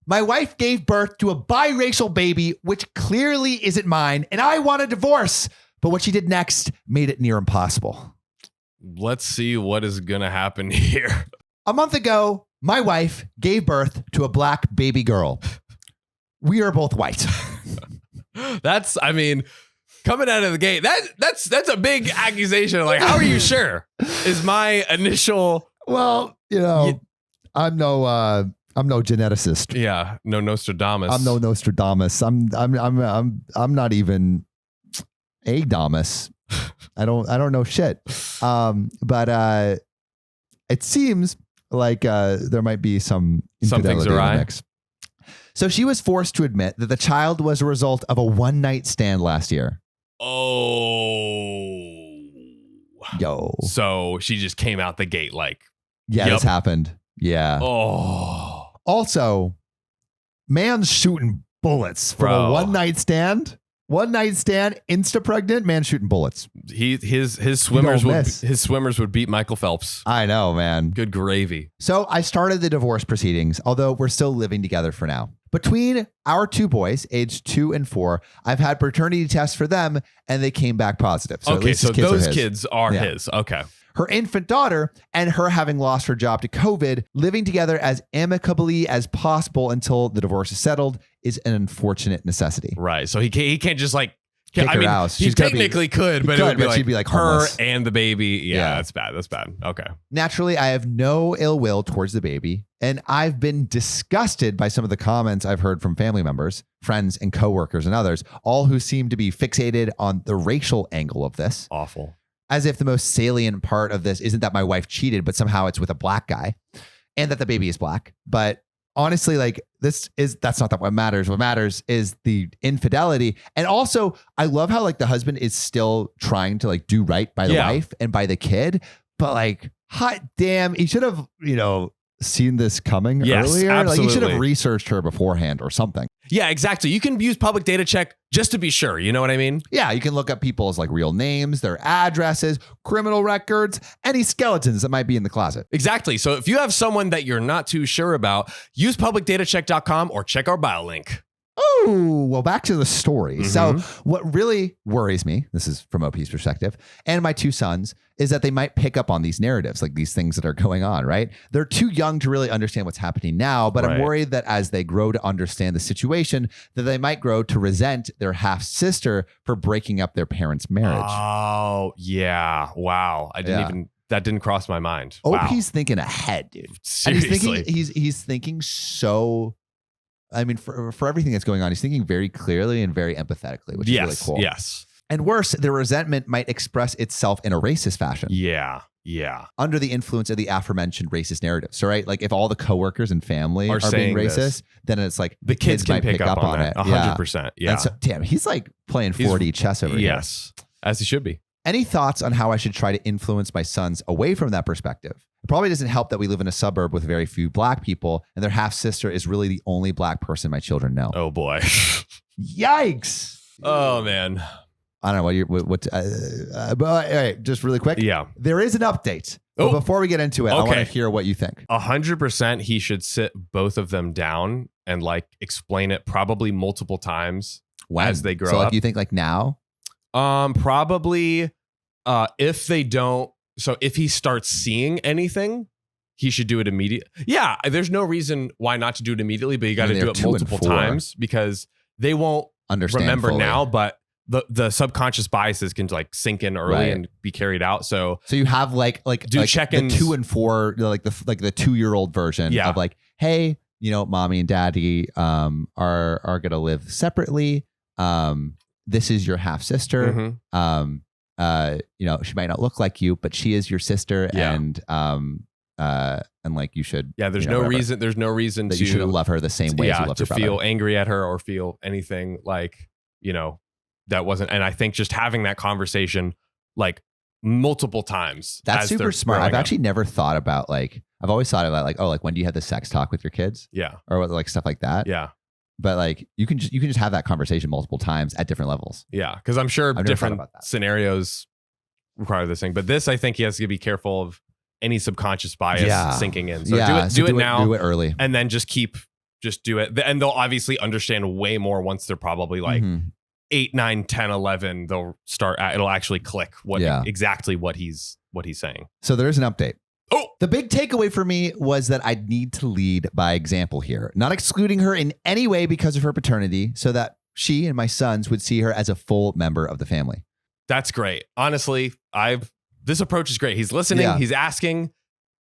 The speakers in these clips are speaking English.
My wife gave birth to a biracial baby, which clearly isn't mine, and I want a divorce. But what she did next made it near impossible. Let's see what is going to happen here. A month ago, my wife gave birth to a black baby girl. We are both white. That's, I mean, coming out of the gate, that's a big accusation. Like, how are you sure? Is my initial... Well, you know, I'm no geneticist. Yeah, no Nostradamus. I'm no Nostradamus. I'm not even a Damus. I don't know shit. But it seems like there might be some infidelity in the mix. So she was forced to admit that the child was a result of a one-night stand last year. Oh. Yo. So she just came out the gate like, yeah, this happened. Yeah. Oh. Also, man's shooting bullets from a one-night stand. One night stand, insta pregnant, man shooting bullets. His swimmers would beat Michael Phelps. I know, man. Good gravy. So I started the divorce proceedings, although we're still living together for now. Between our two boys, aged 2 and 4, I've had paternity tests for them, and they came back positive. So okay, so those kids are his. Okay. Her infant daughter and her having lost her job to COVID, living together as amicably as possible until the divorce is settled, is an unfortunate necessity. Right. So he can't just like kick her out. He technically could, but it would be like, she'd be like her homeless. And the baby. Yeah, that's bad. That's bad. Okay. Naturally, I have no ill will towards the baby, and I've been disgusted by some of the comments I've heard from family members, friends, and coworkers and others, all who seem to be fixated on the racial angle of this. Awful. As if the most salient part of this isn't that my wife cheated, but somehow it's with a black guy and that the baby is black. But honestly, like that's not what matters. What matters is the infidelity. And also I love how like the husband is still trying to like do right by the wife and by the kid, but like, hot damn, he should have, seen this coming earlier. Absolutely. Like he should have researched her beforehand or something. Yeah, exactly. You can use public data check just to be sure. You know what I mean? Yeah, you can look up people's like real names, their addresses, criminal records, any skeletons that might be in the closet. Exactly. So if you have someone that you're not too sure about, use publicdatacheck.com or check our bio link. Oh, well, back to the story. Mm-hmm. So what really worries me, this is from OP's perspective, and my 2 sons, is that they might pick up on these narratives, like these things that are going on, right? They're too young to really understand what's happening now, but I'm worried that as they grow to understand the situation, that they might grow to resent their half-sister for breaking up their parents' marriage. Oh, yeah. Wow. That didn't cross my mind. OP's thinking ahead, dude. Seriously. And he's thinking so... I mean, for everything that's going on, he's thinking very clearly and very empathetically, which is really cool. Yes. And worse, the resentment might express itself in a racist fashion. Yeah. Yeah. Under the influence of the aforementioned racist narratives. So, right? Like if all the coworkers and family are being racist, then it's like the kids might pick up on it. 100%. Yeah. And so, damn, he's like playing 4D chess over here. Yes. As he should be. Any thoughts on how I should try to influence my sons away from that perspective? It probably doesn't help that we live in a suburb with very few black people, and their half sister is really the only black person my children know. Oh boy! Yikes! Oh man! I don't know but all right, just really quick. Yeah, there is an update. But before we get into it, I want to hear what you think. 100%. He should sit both of them down and like explain it probably multiple times as they grow up. So, like, you think like now? Probably. If they don't, so if he starts seeing anything, he should do it immediately. Yeah, there's no reason why not to do it immediately, but you got to do it multiple times because they won't remember fully. Now, but the subconscious biases can like sink in early and be carried out. So you have like do like check-ins. The 2 and 4, like the 2-year-old version of like, hey, mommy and daddy are gonna live separately. This is your half sister. Mm-hmm. She might not look like you, but she is your sister, and like you should. Yeah, there's no reason. There's no reason that you shouldn't love her the same way as you love her brother. Feel angry at her or feel anything like that wasn't. And I think just having that conversation like multiple times. That's super smart. I've actually never thought about like. I've always thought about like, oh, like when do you have the sex talk with your kids? Yeah, or like stuff like that. Yeah. But like you can just have that conversation multiple times at different levels. Yeah, because I'm sure different scenarios require this thing. But this, I think he has to be careful of any subconscious bias sinking in. So do it now. Do it early. And then just keep Just do it. And they'll obviously understand way more once they're probably like 8, 9, 10, 11. They'll start, it'll actually click exactly what he's saying. So there's an update. Oh, the big takeaway for me was that I need to lead by example here, not excluding her in any way because of her paternity, so that she and my sons would see her as a full member of the family. That's great. Honestly, this approach is great. He's listening. He's asking.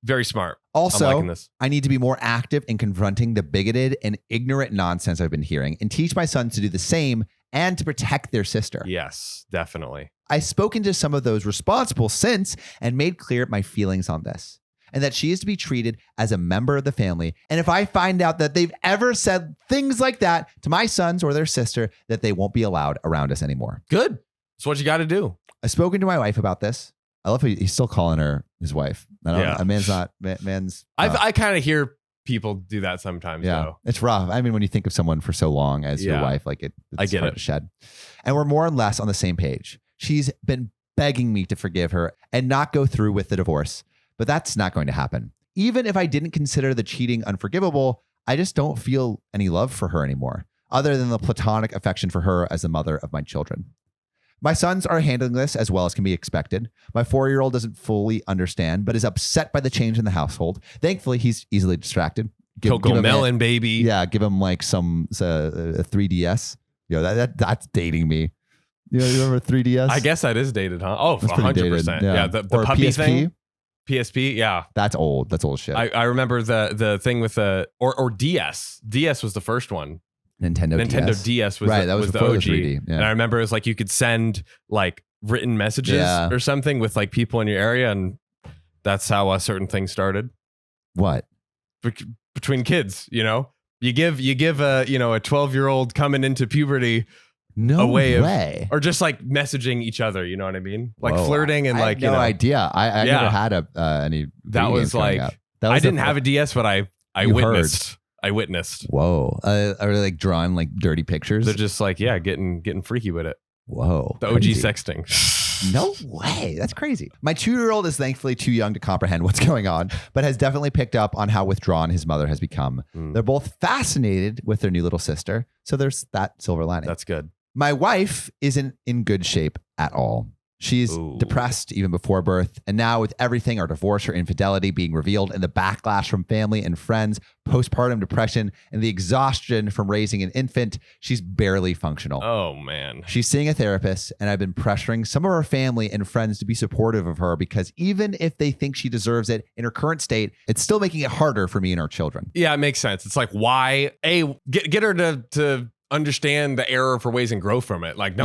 Very smart. Also, I'm liking this. I need to be more active in confronting the bigoted and ignorant nonsense I've been hearing and teach my sons to do the same and to protect their sister. Yes, definitely. I've spoken to some of those responsible since and made clear my feelings on this, and that she is to be treated as a member of the family. And if I find out that they've ever said things like that to my sons or their sister, that they won't be allowed around us anymore. Good. That's what you got to do. I've spoken to my wife about this. I love how he's still calling her his wife. I kind of hear people do that sometimes. Yeah, though. It's rough. I mean, when you think of someone for so long as your wife, like it's I get hard to shed. And we're more or less on the same page. She's been begging me to forgive her and not go through with the divorce, but that's not going to happen. Even if I didn't consider the cheating unforgivable, I just don't feel any love for her anymore, other than the platonic affection for her as the mother of my children. My sons are handling this as well as can be expected. My 4-year-old doesn't fully understand, but is upset by the change in the household. Thankfully, he's easily distracted. Coco Melon, baby. Yeah, give him like a 3DS. That's dating me. You remember 3DS? I guess that is dated, huh? Oh, 100%. Yeah, the puppy PSP? thing. PSP, yeah. That's old. That's old shit. I remember the thing with or DS. DS was the first one. Nintendo DS was right. That was the before OG. the 3D. Yeah. And I remember it was like you could send like written messages or something with like people in your area, and that's how certain things started. What? Between kids, you give a 12-year-old coming into puberty a way of, or just like messaging each other. You know what I mean? Like flirting and I like had no idea. I never had any. That was like I didn't have a DS, but I witnessed. I witnessed. Whoa. Are they like drawing like dirty pictures? They're just like, getting freaky with it. Whoa. The OG sexting. No way. That's crazy. My 2-year-old is thankfully too young to comprehend what's going on, but has definitely picked up on how withdrawn his mother has become. They're both fascinated with their new little sister. So there's that silver lining. That's good. My wife isn't in good shape at all. She's depressed even before birth. And now with everything, our divorce, her infidelity being revealed, and the backlash from family and friends, postpartum depression, and the exhaustion from raising an infant, she's barely functional. Oh, man. She's seeing a therapist, and I've been pressuring some of her family and friends to be supportive of her because even if they think she deserves it in her current state, it's still making it harder for me and our children. Yeah, it makes sense. It's like, why? Get her to understand the error of her ways and grow from it. Like,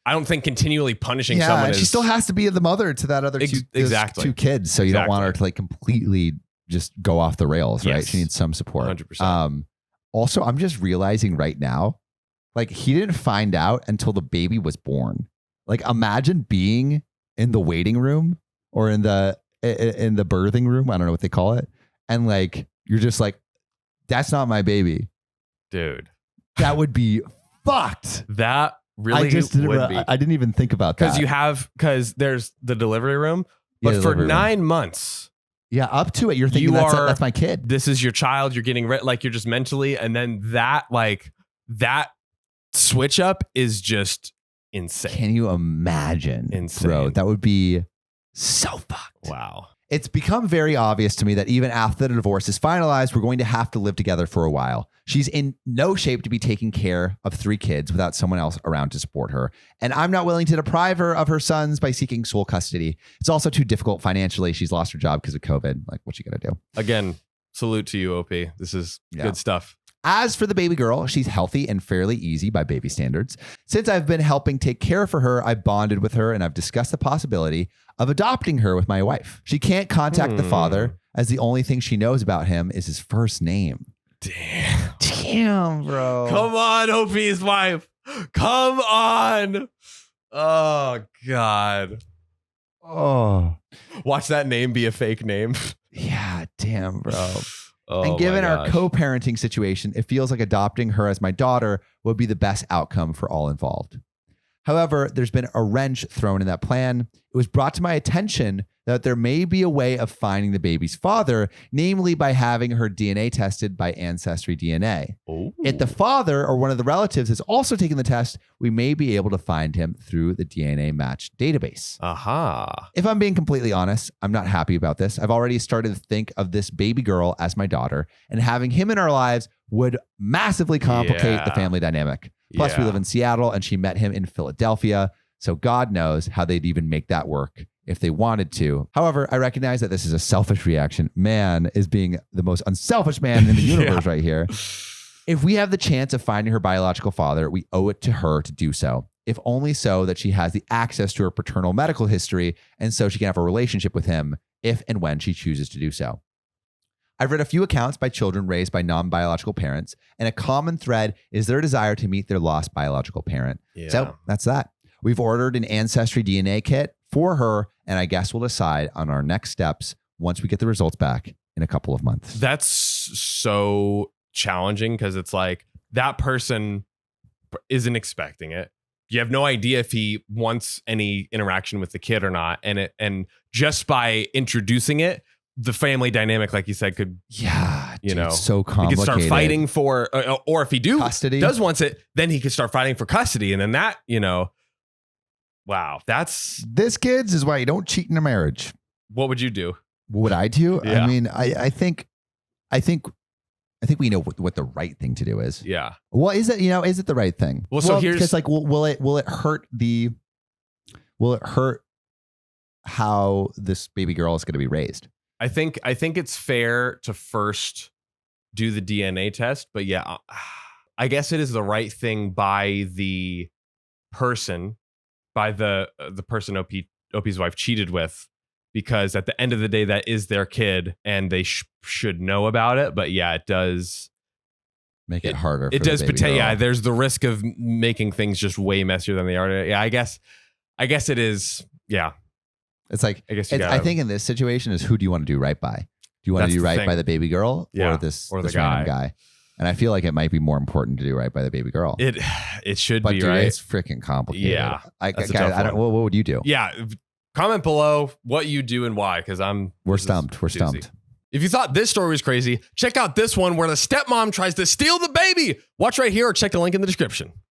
I don't think continually punishing someone she still has to be the mother to that other two kids. So you don't want her to like completely just go off the rails, right? She needs some support. 100%. Also, I'm just realizing right now, like he didn't find out until the baby was born. Like imagine being in the waiting room or in the birthing room. I don't know what they call it. And like, you're just like, that's not my baby. Dude. That would be fucked. That really would be. I didn't even think about that. Because there's the delivery room, but for 9 months. Yeah, up to it. You're thinking that's my kid. This is your child. You're getting like you're just mentally, and then that switch up is just insane. Can you imagine? Insane. Bro, that would be so fucked. Wow. It's become very obvious to me that even after the divorce is finalized, we're going to have to live together for a while. She's in no shape to be taking care of 3 kids without someone else around to support her. And I'm not willing to deprive her of her sons by seeking sole custody. It's also too difficult financially. She's lost her job because of COVID. Like, what's she going to do? Again, salute to you, OP. This is good stuff. As for the baby girl, she's healthy and fairly easy by baby standards. Since I've been helping take care for her, I've bonded with her and I've discussed the possibility of adopting her with my wife. She can't contact the father as the only thing she knows about him is his first name. Damn, bro. Come on, OP's wife. Come on. Oh, God. Oh. Watch that name be a fake name. Yeah, damn, bro. Oh, and given our co-parenting situation, it feels like adopting her as my daughter would be the best outcome for all involved. However, there's been a wrench thrown in that plan. It was brought to my attention that there may be a way of finding the baby's father, namely by having her DNA tested by Ancestry DNA. Oh. If the father or one of the relatives is also taking the test, we may be able to find him through the DNA match database. Aha. If I'm being completely honest, I'm not happy about this. I've already started to think of this baby girl as my daughter, and having him in our lives would massively complicate the family dynamic. Plus, we live in Seattle, and she met him in Philadelphia. So God knows how they'd even make that work if they wanted to. However, I recognize that this is a selfish reaction. Man is being the most unselfish man in the universe right here. If we have the chance of finding her biological father, we owe it to her to do so. If only so that she has the access to her paternal medical history, and so she can have a relationship with him if and when she chooses to do so. I've read a few accounts by children raised by non-biological parents, and a common thread is their desire to meet their lost biological parent. Yeah. So that's that. We've ordered an Ancestry DNA kit for her, and I guess we'll decide on our next steps once we get the results back in a couple of months. That's so challenging because it's like that person isn't expecting it. You have no idea if he wants any interaction with the kid or not. And just by introducing it, the family dynamic, like you said, could, it's so complicated. He could start fighting for, or if he custody does want it, then he could start fighting for custody. And then that, wow, this, kids, is why you don't cheat in a marriage. What would you do? What would I do? Yeah. I mean, I think we know what the right thing to do is. Yeah. Well, is it the right thing? Well, so here's because like, will it hurt how this baby girl is going to be raised? I think it's fair to first do the DNA test, but yeah, I guess it is the right thing by the person, by the person OP's wife cheated with, because at the end of the day, that is their kid, and they should know about it. But yeah, it does make it harder. It does, but yeah, there's the risk of making things just way messier than they are. Yeah, I guess it is. Yeah. It's like, I think in this situation is, who do you want to do right by? Do you want to do right by the baby girl or this random guy? And I feel like it might be more important to do right by the baby girl. It should but be, dude, right? It's freaking complicated. Yeah. What would you do? Yeah. Comment below what you do and why, because we're stumped. We're stumped. If you thought this story was crazy, check out this one where the stepmom tries to steal the baby. Watch right here or check the link in the description.